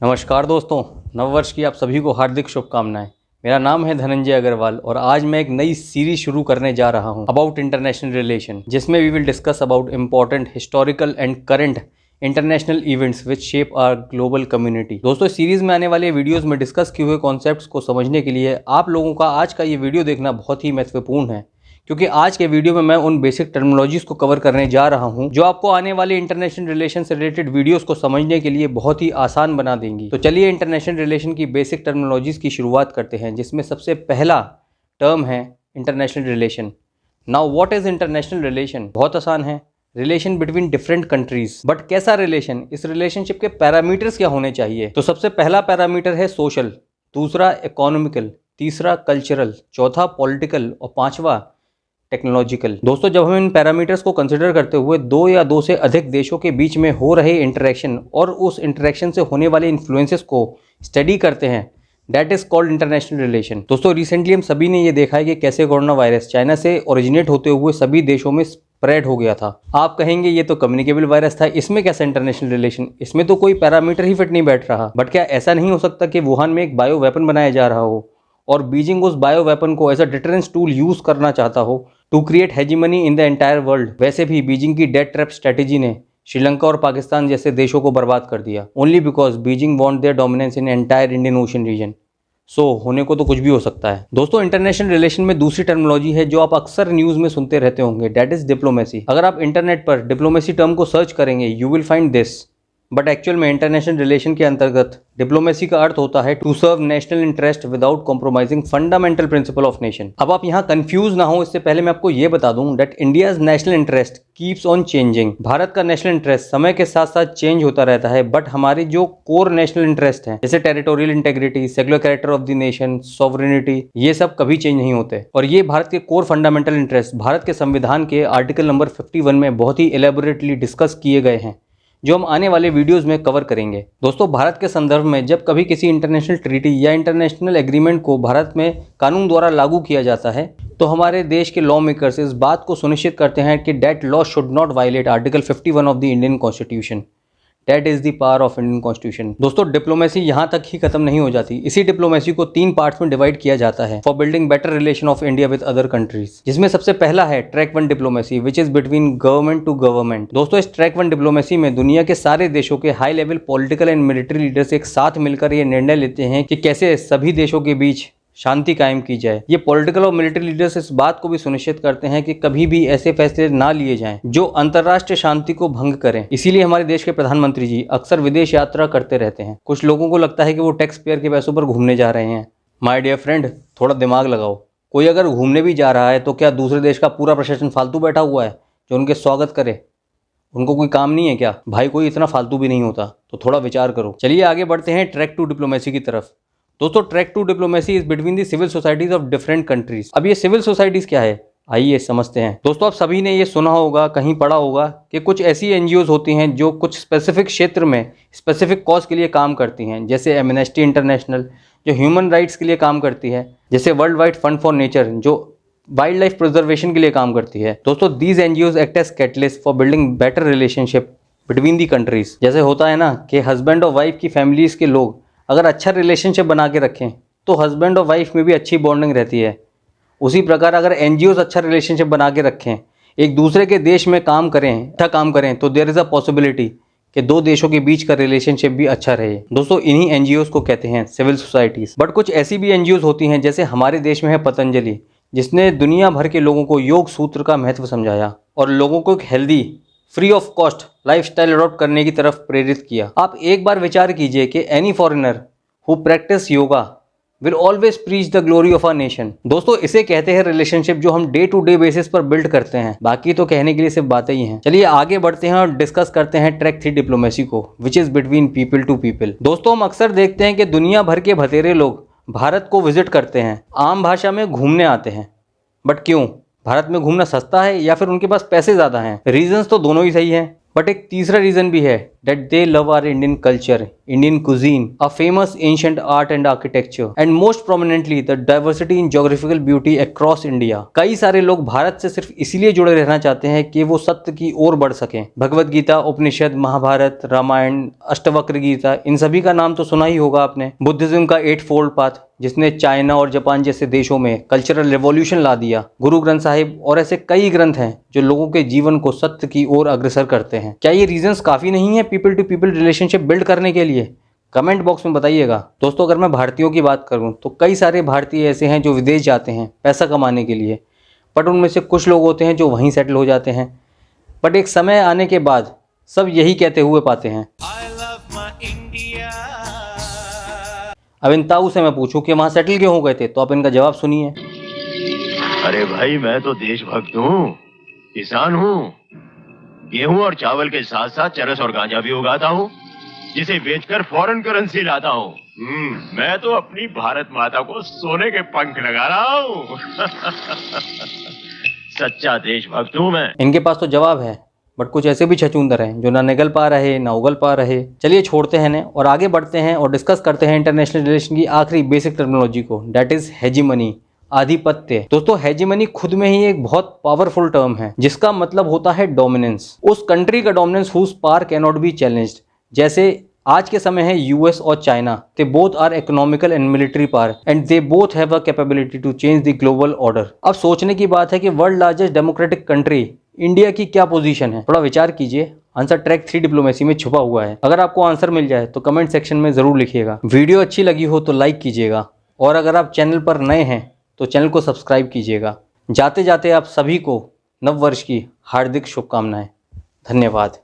नमस्कार दोस्तों, नववर्ष की आप सभी को हार्दिक शुभकामनाएं। मेरा नाम है धनंजय अग्रवाल और आज मैं एक नई सीरीज शुरू करने जा रहा हूं अबाउट इंटरनेशनल रिलेशन, जिसमें we will discuss about important historical and current international events which shape our global community. दोस्तों, इस सीरीज में आने वाले वीडियोस में डिस्कस किए हुए कॉन्सेप्ट्स को समझने के लिए आप लोगों का आज का ये वीडियो देखना बहुत ही महत्वपूर्ण है, क्योंकि आज के वीडियो में मैं उन बेसिक टर्मिनोलॉजीज को कवर करने जा रहा हूं जो आपको आने वाले इंटरनेशनल रिलेशन से रिलेटेड वीडियोस को समझने के लिए बहुत ही आसान बना देंगी। तो चलिए इंटरनेशनल रिलेशन की बेसिक टर्मिनोलॉजीज की शुरुआत करते हैं, जिसमें सबसे पहला टर्म है international relation. Now what is international relation? बहुत आसान है, relation between different countries. But कैसा रिलेशन? इस रिलेशनशिप के पैरामीटर्स क्या होने चाहिए? तो सबसे पहला पैरामीटर है सोशल, दूसरा इकोनॉमिकल, तीसरा कल्चरल, चौथा पॉलिटिकल और पांचवा टेक्नोलॉजिकल। दोस्तों, जब हम इन पैरामीटर्स को कंसिडर करते हुए दो या दो से अधिक देशों के बीच में हो रहे इंटरेक्शन और उस इंटरेक्शन से होने वाले इन्फ्लुएंसेस को स्टडी करते हैं, that is called international relation. दोस्तों, रिसेंटली हम सभी ने ये देखा है कि कैसे कोरोना वायरस चाइना से ओरिजिनेट होते हुए सभी देशों में स्प्रेड हो गया था। आप कहेंगे ये तो कम्युनिकेबल वायरस था, इसमें कैसा इंटरनेशनल रिलेशन? इसमें तो कोई पैरामीटर ही फिट नहीं बैठ रहा। बट क्या ऐसा नहीं हो सकता कि वुहान में एक बायो वेपन बनाया जा रहा हो और बीजिंग उस बायो वेपन को as a deterrence tool use करना चाहता हो to create hegemony in the entire world? वैसे भी बीजिंग की डेथ ट्रैप स्ट्रेटेजी ने श्रीलंका और पाकिस्तान जैसे देशों को बर्बाद कर दिया, only because Beijing want their dominance in entire Indian Ocean region. So होने को तो कुछ भी हो सकता है। दोस्तों, इंटरनेशनल रिलेशन में दूसरी टर्मिनोलॉजी है जो आप अक्सर न्यूज में सुनते रहते होंगे, दैट इज डिप्लोमेसी। अगर आप इंटरनेट पर डिप्लोमेसी टर्म को सर्च करेंगे, you will find this. But actual में इंटरनेशनल रिलेशन के अंतर्गत डिप्लोमेसी का अर्थ होता है to serve national interest without compromising fundamental principle of nation. अब आप यहाँ कंफ्यूज ना हो, इससे पहले मैं आपको ये बता दूं that India's national interest keeps on changing. Bharat का नेशनल इंटरेस्ट समय के साथ साथ चेंज होता रहता है, बट हमारी जो कोर नेशनल इंटरेस्ट है, जैसे territorial integrity, secular character of the nation, sovereignty, ये सब कभी चेंज नहीं होते। और ये भारत के कोर फंडामेंटल इंटरेस्ट भारत के संविधान के आर्टिकल नंबर 51 में बहुत ही एलेबोरेटली डिस्कस किए गए हैं, जो हम आने वाले वीडियोस में कवर करेंगे। दोस्तों, भारत के संदर्भ में जब कभी किसी इंटरनेशनल ट्रीटी या इंटरनेशनल एग्रीमेंट को भारत में कानून द्वारा लागू किया जाता है, तो हमारे देश के लॉ मेकर्स इस बात को सुनिश्चित करते हैं कि that law should not violate article 51 of the Indian constitution. That is the power of Indian constitution. दोस्तों, डिप्लोमेसी यहाँ तक ही खत्म नहीं हो जाती। इसी डिप्लोमेसी को 3 पार्ट्स में डिवाइड किया जाता है for building better relation of India with other countries, जिसमें सबसे पहला है track 1 diplomacy, which is between government to government. दोस्तों, इस ट्रैक 1 डिप्लोमेसी में दुनिया के सारे देशों के high level political and military leaders एक साथ मिलकर ये निर्णय लेते हैं कि कैसे सभी देशों के बीच शांति कायम की जाए। ये पॉलिटिकल और मिलिट्री लीडर्स इस बात को भी सुनिश्चित करते हैं कि कभी भी ऐसे फैसले ना लिए जाएं जो अंतर्राष्ट्रीय शांति को भंग करें। इसीलिए हमारे देश के प्रधानमंत्री जी अक्सर विदेश यात्रा करते रहते हैं। कुछ लोगों को लगता है कि वो टैक्स पेयर के पैसों पर घूमने जा रहे हैं। माय डियर फ्रेंड, थोड़ा दिमाग लगाओ। कोई अगर घूमने भी जा रहा है तो क्या दूसरे देश का पूरा प्रशासन फालतू बैठा हुआ है जो उनके स्वागत करे? उनको कोई काम नहीं है क्या? भाई, कोई इतना फालतू भी नहीं होता, तो थोड़ा विचार करो। चलिए आगे बढ़ते हैं ट्रैक 2 डिप्लोमेसी की तरफ। दोस्तों, track 2 diplomacy is between the civil societies of different countries. अब ये सिविल सोसाइटीज क्या है, आइए समझते हैं। दोस्तों, आप सभी ने ये सुना होगा, कहीं पढ़ा होगा कि कुछ ऐसी एनजीओज होती हैं जो कुछ स्पेसिफिक क्षेत्र में स्पेसिफिक कॉज के लिए काम करती हैं, जैसे एमनेस्टी इंटरनेशनल जो ह्यूमन राइट्स के लिए काम करती है, जैसे world wide fund for nature जो वाइल्ड लाइफ प्रिजर्वेशन के लिए काम करती है। दोस्तों, these NGOs act as catalyst for building better relationship between the countries. जैसे होता है ना कि हस्बैंड और वाइफ की फैमिलीज के लोग अगर अच्छा रिलेशनशिप बना के रखें तो हस्बैंड और वाइफ में भी अच्छी बॉन्डिंग रहती है। उसी प्रकार अगर एनजीओज अच्छा रिलेशनशिप बना के रखें, एक दूसरे के देश में काम करें, अच्छा काम करें, तो देयर इज़ अ पॉसिबिलिटी कि दो देशों के बीच का रिलेशनशिप भी अच्छा रहे। दोस्तों, इन्हीं एनजीओज को कहते हैं सिविल सोसाइटीज। बट कुछ ऐसी भी एनजीओज होती हैं, जैसे हमारे देश में है पतंजलि, जिसने दुनिया भर के लोगों को योग सूत्र का महत्व समझाया और लोगों को एक healthy free of cost lifestyle adopt करने की तरफ प्रेरित किया। आप एक बार विचार कीजिए कि any foreigner who practice yoga will always preach the glory of our nation. दोस्तों, इसे कहते हैं रिलेशनशिप जो हम डे टू डे बेसिस पर बिल्ड करते हैं। बाकी तो कहने के लिए सिर्फ बातें ही हैं। चलिए आगे बढ़ते हैं और डिस्कस करते हैं ट्रैक 3 डिप्लोमेसी को, which is between people to people. दोस्तों, हम अक्सर देखते हैं कि दुनिया भर के भतेरे लोग भारत को विजिट करते हैं, आम भाषा में घूमने आते हैं। बट क्यों? भारत में घूमना सस्ता है या फिर उनके पास पैसे ज़्यादा हैं? रीजंस तो दोनों ही सही हैं, बट एक तीसरा रीज़न भी है, that they love our Indian culture, Indian cuisine, a famous ancient art and architecture, and most prominently the diversity in geographical beauty across India. कई सारे लोग भारत से सिर्फ इसलिए जुड़े रहना चाहते हैं कि वो सत्य की ओर बढ़ सकें। भगवत गीता, उपनिषद, महाभारत, रामायण, अष्टवक्र गीता, इन सभी का नाम तो सुना ही होगा आपने। बुद्धिज्म का 8 फोल्ड पाथ, जिसने चाइना और जापान जैसे देशों में कल्चरल रेवोल्यूशन ला दिया। गुरु ग्रंथ साहिब और ऐसे कई ग्रंथ हैं जो लोगों के जीवन को सत्य की ओर अग्रसर करते हैं। क्या ये रीजंस काफी नहीं है people to people relationship build करने के लिए? कमेंट बॉक्स में बताइएगा। दोस्तों, अगर मैं भारतीयों की बात करूं तो कई सारे भारतीय ऐसे हैं जो विदेश जाते हैं पैसा कमाने के लिए, बट उनमें से कुछ लोग होते हैं जो वहीं सेटल हो जाते हैं, बट एक समय आने के बाद सब यही कहते हुए पाते हैं। अब इन ताऊ से मैं पूछूं कि वहां सेटल क्यों हो गए थे, तो आप इनका जवाब सुनिए। अरे भाई, मैं तो देशभक्त हूँ, किसान हूँ, गेहूं और चावल के साथ साथ चरस और गांजा भी उगाता हूँ, जिसे बेचकर फॉरेन करेंसी लाता हूँ। मैं तो अपनी भारत माता को सोने के पंख लगा रहा हूँ। सच्चा देशभक्त हूँ मैं। इनके पास तो जवाब है, बट कुछ ऐसे भी छचूंदर हैं जो ना निगल पा रहे ना उगल पा रहे। चलिए छोड़ते हैं इन्हें और आगे बढ़ते हैं और डिस्कस करते हैं इंटरनेशनल रिलेशन की आखिरी बेसिक टर्मिनोलॉजी को, दैट इज हेजीमनी, आधिपत्य। दोस्तों, हेजीमनी खुद में ही एक बहुत पावरफुल टर्म है जिसका मतलब होता है डोमिनेंस। उस कंट्री का dominance whose power can not be challenged. जैसे आज के समय है यूएस और China, they both are economical and military power and they both have a capability to change the global order. अब सोचने की बात है कि world largest democratic country India की क्या पोजीशन है। थोड़ा विचार कीजिए, आंसर ट्रैक 3 डिप्लोमेसी में छुपा हुआ है। अगर आपको आंसर मिल जाए तो कमेंट सेक्शन में जरूर लिखिएगा। वीडियो अच्छी लगी हो तो लाइक कीजिएगा और अगर आप चैनल पर नए हैं तो चैनल को सब्सक्राइब कीजिएगा। जाते जाते आप सभी को नव वर्ष की हार्दिक शुभकामनाएं। धन्यवाद।